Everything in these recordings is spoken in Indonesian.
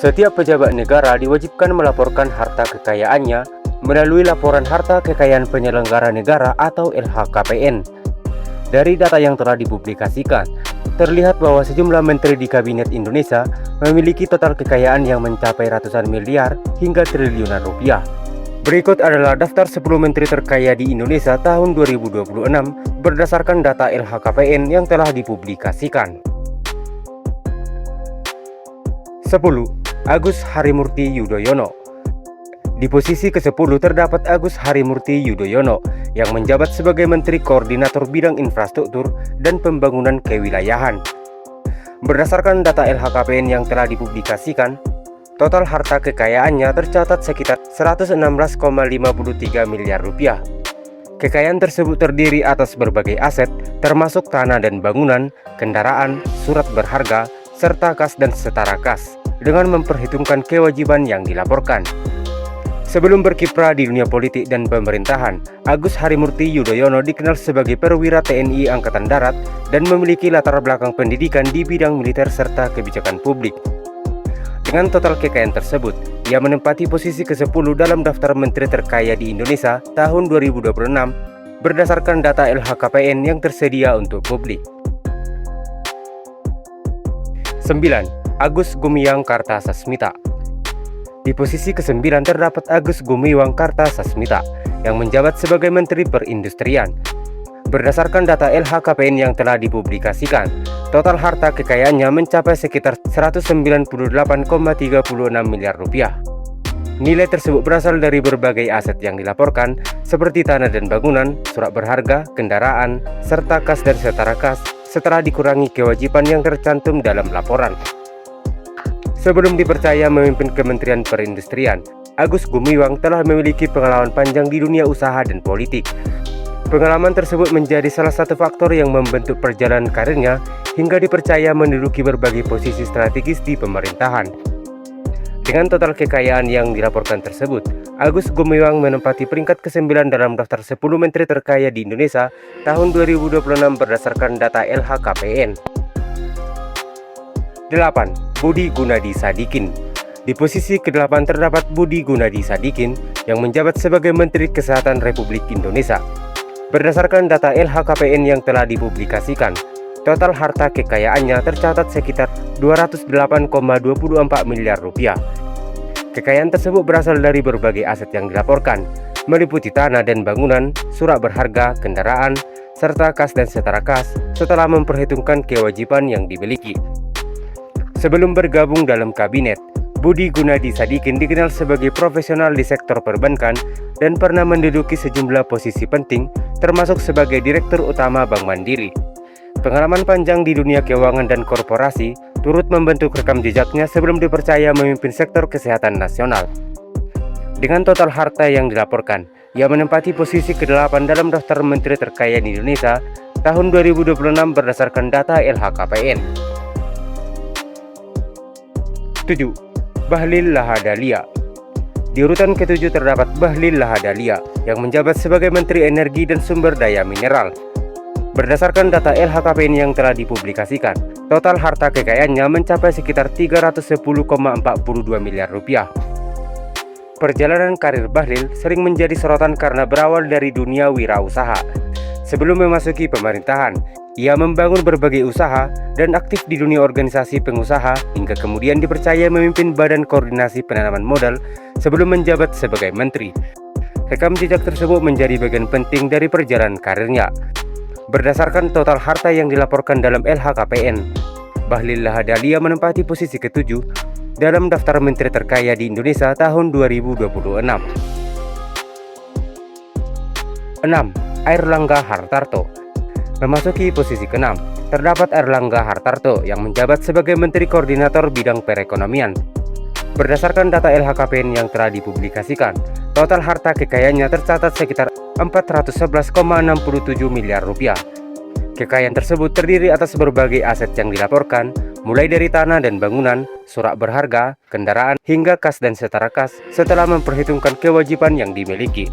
Setiap pejabat negara diwajibkan melaporkan harta kekayaannya melalui Laporan Harta Kekayaan Penyelenggara Negara atau LHKPN. Dari data yang telah dipublikasikan, terlihat bahwa sejumlah menteri di Kabinet Indonesia memiliki total kekayaan yang mencapai ratusan miliar hingga triliunan rupiah. Berikut adalah daftar 10 menteri terkaya di Indonesia tahun 2026 berdasarkan data LHKPN yang telah dipublikasikan. 10. Agus Harimurti Yudhoyono. Di posisi ke-10 terdapat Agus Harimurti Yudhoyono yang menjabat sebagai Menteri Koordinator Bidang Infrastruktur dan Pembangunan Kewilayahan. Berdasarkan data LHKPN yang telah dipublikasikan, total harta kekayaannya tercatat sekitar 116,53 miliar rupiah. Kekayaan tersebut terdiri atas berbagai aset, termasuk tanah dan bangunan, kendaraan, surat berharga, serta kas dan setara kas, dengan memperhitungkan kewajiban yang dilaporkan. Sebelum berkiprah di dunia politik dan pemerintahan, Agus Harimurti Yudhoyono dikenal sebagai perwira TNI Angkatan Darat dan memiliki latar belakang pendidikan di bidang militer serta kebijakan publik. Dengan total kekayaan tersebut, ia menempati posisi ke-10 dalam daftar menteri terkaya di Indonesia tahun 2026 berdasarkan data LHKPN yang tersedia untuk publik. 9. Agus Gumiwang Kartasasmita. Di posisi ke-9 terdapat Agus Gumiwang Kartasasmita yang menjabat sebagai Menteri Perindustrian. Berdasarkan data LHKPN yang telah dipublikasikan, total harta kekayaannya mencapai sekitar 198,36 miliar rupiah. Nilai tersebut berasal dari berbagai aset yang dilaporkan seperti tanah dan bangunan, surat berharga, kendaraan, serta kas dan setara kas setelah dikurangi kewajiban yang tercantum dalam laporan. Sebelum dipercaya memimpin Kementerian Perindustrian, Agus Gumiwang telah memiliki pengalaman panjang di dunia usaha dan politik. Pengalaman tersebut menjadi salah satu faktor yang membentuk perjalanan karirnya hingga dipercaya menduduki berbagai posisi strategis di pemerintahan. Dengan total kekayaan yang dilaporkan tersebut, Agus Gumiwang menempati peringkat ke-9 dalam daftar 10 menteri terkaya di Indonesia tahun 2026 berdasarkan data LHKPN. 8. Budi Gunadi Sadikin. Di posisi ke-8 terdapat Budi Gunadi Sadikin yang menjabat sebagai Menteri Kesehatan Republik Indonesia. Berdasarkan data LHKPN yang telah dipublikasikan, total harta kekayaannya tercatat sekitar 208,24 miliar rupiah. Kekayaan tersebut berasal dari berbagai aset yang dilaporkan, meliputi tanah dan bangunan, surat berharga, kendaraan, serta kas dan setara kas setelah memperhitungkan kewajiban yang dimiliki. Sebelum bergabung dalam kabinet, Budi Gunadi Sadikin dikenal sebagai profesional di sektor perbankan dan pernah menduduki sejumlah posisi penting, termasuk sebagai Direktur Utama Bank Mandiri. Pengalaman panjang di dunia keuangan dan korporasi turut membentuk rekam jejaknya sebelum dipercaya memimpin sektor kesehatan nasional. Dengan total harta yang dilaporkan, ia menempati posisi ke-8 dalam daftar menteri terkaya di Indonesia tahun 2026 berdasarkan data LHKPN. 7. Bahlil Lahadalia. Di urutan ke-7 terdapat Bahlil Lahadalia yang menjabat sebagai Menteri Energi dan Sumber Daya Mineral. Berdasarkan data LHKPN yang telah dipublikasikan, total harta kekayaannya mencapai sekitar 310,42 miliar rupiah. Perjalanan karir Bahlil sering menjadi sorotan karena berawal dari dunia wirausaha. Sebelum memasuki pemerintahan, ia membangun berbagai usaha dan aktif di dunia organisasi pengusaha hingga kemudian dipercaya memimpin Badan Koordinasi Penanaman Modal sebelum menjabat sebagai menteri. Rekam jejak tersebut menjadi bagian penting dari perjalanan karirnya. Berdasarkan total harta yang dilaporkan dalam LHKPN, Bahlil Lahadalia menempati posisi ke-7 dalam daftar menteri terkaya di Indonesia tahun 2026. 6. Airlangga Hartarto. Memasuki posisi ke-6, terdapat Airlangga Hartarto yang menjabat sebagai Menteri Koordinator Bidang Perekonomian. Berdasarkan data LHKPN yang telah dipublikasikan, total harta kekayaannya tercatat sekitar 411,67 miliar rupiah. Kekayaan tersebut terdiri atas berbagai aset yang dilaporkan, mulai dari tanah dan bangunan, surat berharga, kendaraan, hingga kas dan setara kas setelah memperhitungkan kewajiban yang dimiliki.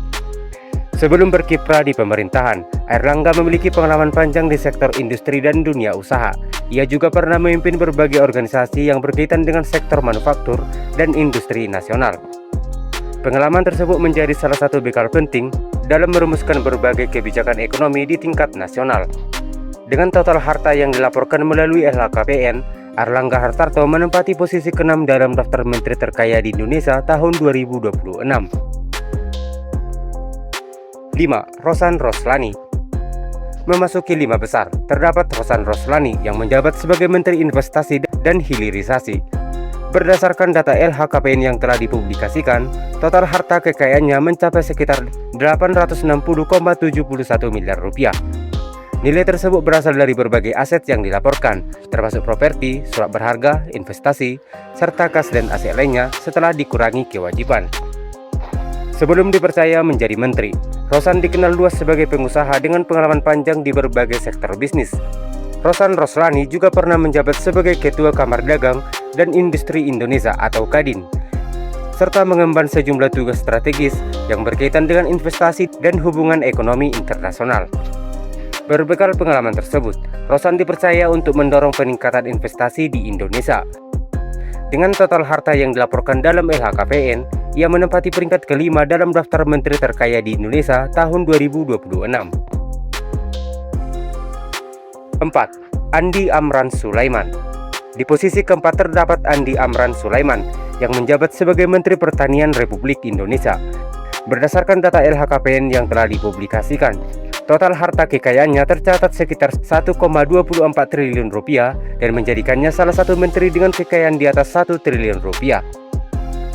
Sebelum berkiprah di pemerintahan, Airlangga memiliki pengalaman panjang di sektor industri dan dunia usaha. Ia juga pernah memimpin berbagai organisasi yang berkaitan dengan sektor manufaktur dan industri nasional. Pengalaman tersebut menjadi salah satu bekal penting dalam merumuskan berbagai kebijakan ekonomi di tingkat nasional. Dengan total harta yang dilaporkan melalui LHKPN, Airlangga Hartarto menempati posisi ke-6 dalam daftar menteri terkaya di Indonesia tahun 2026. 5. Rosan Roslani. Memasuki 5 besar, terdapat Rosan Roslani yang menjabat sebagai Menteri Investasi dan Hilirisasi. Berdasarkan data LHKPN yang telah dipublikasikan, total harta kekayaannya mencapai sekitar 860,71 miliar rupiah. Nilai tersebut berasal dari berbagai aset yang dilaporkan, termasuk properti, surat berharga, investasi, serta kas dan aset lainnya setelah dikurangi kewajiban. Sebelum dipercaya menjadi menteri, Rosan dikenal luas sebagai pengusaha dengan pengalaman panjang di berbagai sektor bisnis. Rosan Roslani juga pernah menjabat sebagai Ketua Kamar Dagang dan Industri Indonesia atau Kadin, serta mengemban sejumlah tugas strategis yang berkaitan dengan investasi dan hubungan ekonomi internasional. Berbekal pengalaman tersebut, Rosan dipercaya untuk mendorong peningkatan investasi di Indonesia. Dengan total harta yang dilaporkan dalam LHKPN, ia menempati peringkat ke-5 dalam daftar menteri terkaya di Indonesia tahun 2026. 4. Andi Amran Sulaiman. Di posisi keempat terdapat Andi Amran Sulaiman yang menjabat sebagai Menteri Pertanian Republik Indonesia. Berdasarkan data LHKPN yang telah dipublikasikan, total harta kekayaannya tercatat sekitar 1,24 triliun rupiah dan menjadikannya salah satu menteri dengan kekayaan di atas 1 triliun rupiah.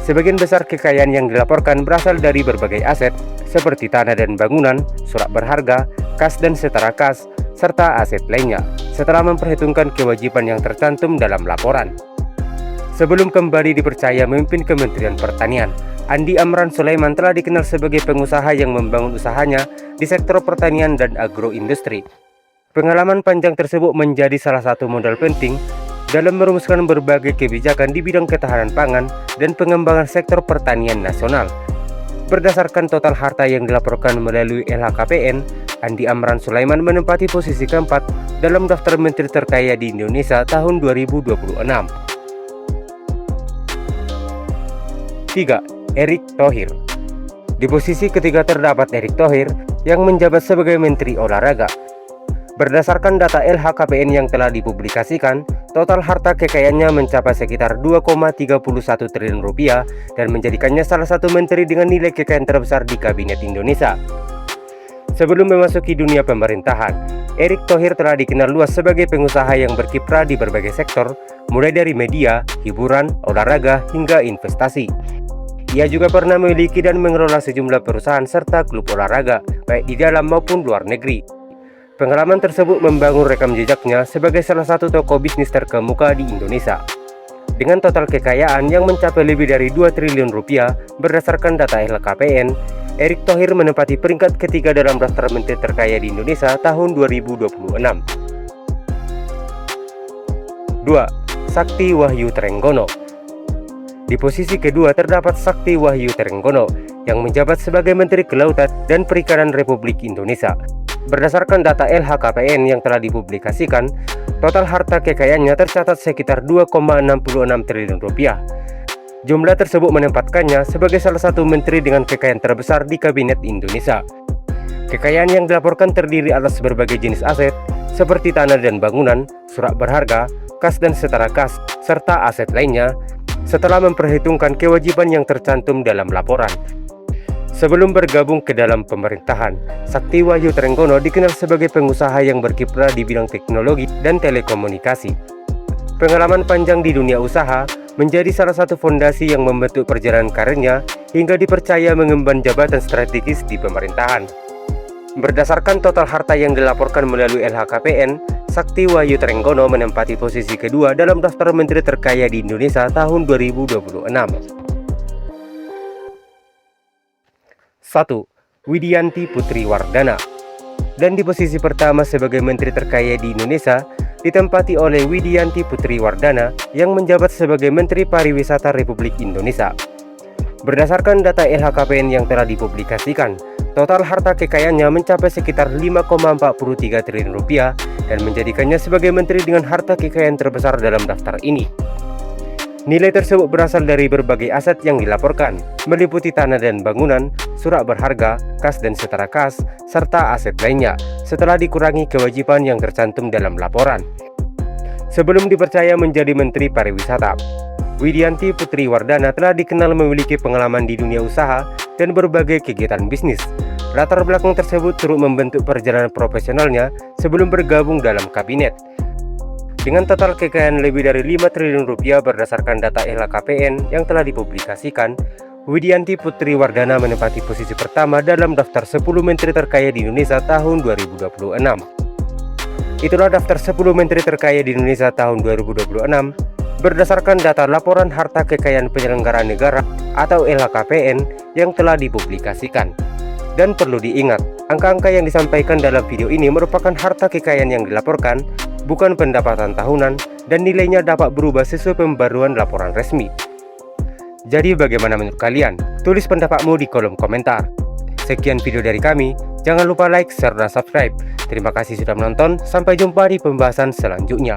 Sebagian besar kekayaan yang dilaporkan berasal dari berbagai aset seperti tanah dan bangunan, surat berharga, kas dan setara kas, serta aset lainnya, setelah memperhitungkan kewajiban yang tercantum dalam laporan. Sebelum kembali dipercaya memimpin Kementerian Pertanian, Andi Amran Sulaiman telah dikenal sebagai pengusaha yang membangun usahanya di sektor pertanian dan agroindustri. Pengalaman panjang tersebut menjadi salah satu modal penting dalam merumuskan berbagai kebijakan di bidang ketahanan pangan dan pengembangan sektor pertanian nasional. Berdasarkan total harta yang dilaporkan melalui LHKPN, Andi Amran Sulaiman menempati posisi keempat dalam daftar menteri terkaya di Indonesia tahun 2026. 3. Erick Thohir. Di posisi ketiga terdapat Erick Thohir yang menjabat sebagai Menteri Olahraga. Berdasarkan data LHKPN yang telah dipublikasikan, total harta kekayaannya mencapai sekitar 2,31 triliun rupiah dan menjadikannya salah satu menteri dengan nilai kekayaan terbesar di Kabinet Indonesia. Sebelum memasuki dunia pemerintahan, Erick Thohir telah dikenal luas sebagai pengusaha yang berkiprah di berbagai sektor, mulai dari media, hiburan, olahraga, hingga investasi. Ia juga pernah memiliki dan mengelola sejumlah perusahaan serta klub olahraga, baik di dalam maupun luar negeri. Pengalaman tersebut membangun rekam jejaknya sebagai salah satu tokoh bisnis terkemuka di Indonesia. Dengan total kekayaan yang mencapai lebih dari 2 triliun rupiah berdasarkan data LHKPN, Erick Thohir menempati peringkat ketiga dalam daftar menteri terkaya di Indonesia tahun 2026. 2. Sakti Wahyu Trenggono. Di posisi kedua terdapat Sakti Wahyu Trenggono yang menjabat sebagai Menteri Kelautan dan Perikanan Republik Indonesia. Berdasarkan data LHKPN yang telah dipublikasikan, total harta kekayaannya tercatat sekitar 2,66 triliun rupiah. Jumlah tersebut menempatkannya sebagai salah satu menteri dengan kekayaan terbesar di Kabinet Indonesia. Kekayaan yang dilaporkan terdiri atas berbagai jenis aset seperti tanah dan bangunan, surat berharga, kas dan setara kas, serta aset lainnya, setelah memperhitungkan kewajiban yang tercantum dalam laporan. Sebelum bergabung ke dalam pemerintahan, Sakti Wahyu Trenggono dikenal sebagai pengusaha yang berkiprah di bidang teknologi dan telekomunikasi. Pengalaman panjang di dunia usaha menjadi salah satu fondasi yang membentuk perjalanan karirnya hingga dipercaya mengemban jabatan strategis di pemerintahan. Berdasarkan total harta yang dilaporkan melalui LHKPN, Sakti Wahyu Trenggono menempati posisi kedua dalam daftar menteri terkaya di Indonesia tahun 2026. 1. Widianti Putri Wardana. Dan di posisi pertama sebagai menteri terkaya di Indonesia ditempati oleh Widianti Putri Wardana yang menjabat sebagai Menteri Pariwisata Republik Indonesia. Berdasarkan data LHKPN yang telah dipublikasikan, total harta kekayaannya mencapai sekitar 5,43 triliun rupiah dan menjadikannya sebagai menteri dengan harta kekayaan terbesar dalam daftar ini. Nilai tersebut berasal dari berbagai aset yang dilaporkan, meliputi tanah dan bangunan, surat berharga, kas dan setara kas, serta aset lainnya, setelah dikurangi kewajiban yang tercantum dalam laporan. Sebelum dipercaya menjadi Menteri Pariwisata, Widianti Putri Wardana telah dikenal memiliki pengalaman di dunia usaha dan berbagai kegiatan bisnis. Latar belakang tersebut turut membentuk perjalanan profesionalnya sebelum bergabung dalam kabinet. Dengan total kekayaan lebih dari 5 triliun rupiah berdasarkan data LHKPN yang telah dipublikasikan, Widianti Putri Wardana menempati posisi pertama dalam daftar 10 menteri terkaya di Indonesia tahun 2026. Itulah daftar 10 menteri terkaya di Indonesia tahun 2026 berdasarkan data laporan harta kekayaan penyelenggara negara atau LHKPN yang telah dipublikasikan. Dan perlu diingat, angka-angka yang disampaikan dalam video ini merupakan harta kekayaan yang dilaporkan, bukan pendapatan tahunan, dan nilainya dapat berubah sesuai pembaruan laporan resmi. Jadi bagaimana menurut kalian? Tulis pendapatmu di kolom komentar. Sekian video dari kami, jangan lupa like, share, dan subscribe. Terima kasih sudah menonton, sampai jumpa di pembahasan selanjutnya.